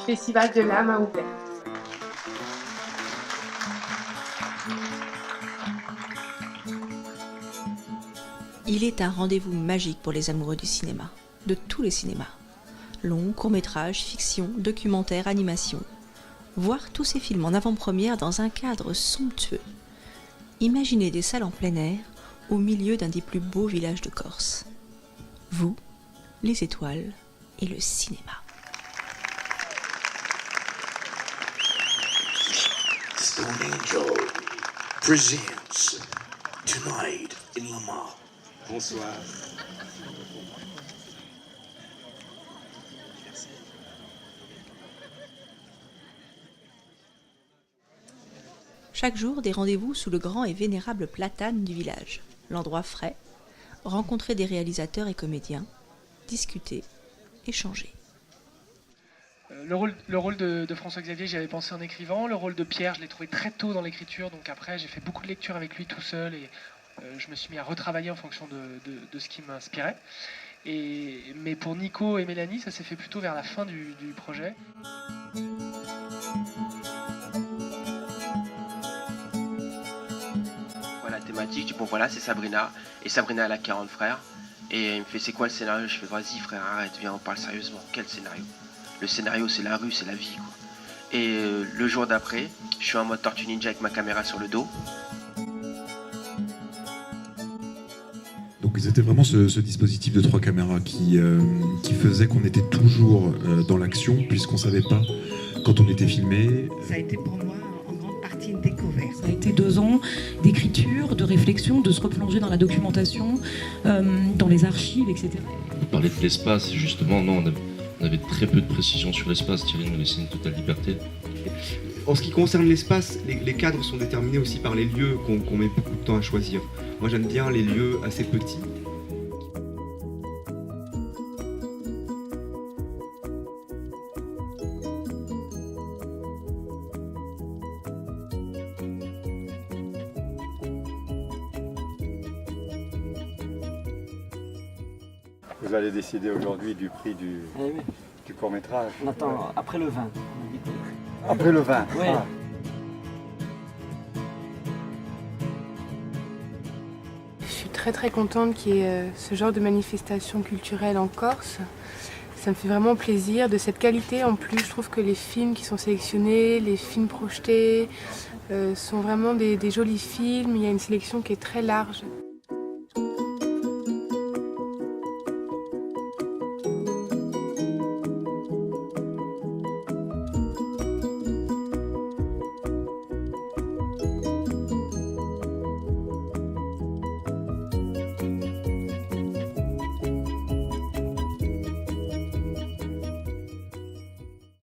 Festival de l'âme à Ouvert. Il est un rendez-vous magique pour les amoureux du cinéma, de tous les cinémas. Long, court-métrage, fiction, documentaire, animation. Voir tous ces films en avant-première dans un cadre somptueux. Imaginez des salles en plein air, au milieu d'un des plus beaux villages de Corse. Vous, les étoiles et le cinéma. Stone Angel presents Tonight in Lamar. Bonsoir. Chaque jour, des rendez-vous sous le grand et vénérable platane du village. L'endroit frais, rencontrer des réalisateurs et comédiens, discuter, échanger. Le rôle de François Xavier, j'y avais pensé en écrivant. Le rôle de Pierre, je l'ai trouvé très tôt dans l'écriture. Donc après, j'ai fait beaucoup de lectures avec lui tout seul et je me suis mis à retravailler en fonction de ce qui m'inspirait. Mais pour Nico et Mélanie, ça s'est fait plutôt vers la fin du projet. Voilà, thématique, je dis bon voilà, c'est Sabrina. Et Sabrina, elle a 40 frères. Et il me fait c'est quoi le scénario? Je fais vas-y frère, arrête, viens, on parle sérieusement. Quel scénario? Le scénario, c'est la rue, c'est la vie, quoi. Et le jour d'après, je suis en mode Tortue Ninja avec ma caméra sur le dos. Donc c'était vraiment ce dispositif de 3 caméras qui faisait qu'on était toujours dans l'action, puisqu'on ne savait pas quand on était filmé. Ça a été pour moi en grande partie une découverte. Ça a été 2 ans d'écriture, de réflexion, de se replonger dans la documentation, dans les archives, etc. On parlait de l'espace, justement, non, on avait très peu de précision sur l'espace, Thierry nous laissait une totale liberté. En ce qui concerne l'espace, les cadres sont déterminés aussi par les lieux qu'on met beaucoup de temps à choisir. Moi j'aime bien les lieux assez petits. Vous allez décider aujourd'hui du prix du court-métrage. On attend après le 20. Après le 20 Oui. Ah. Je suis très contente qu'il y ait ce genre de manifestation culturelle en Corse. Ça me fait vraiment plaisir, de cette qualité en plus. Je trouve que les films qui sont sélectionnés, les films projetés, sont vraiment des jolis films. Il y a une sélection qui est très large.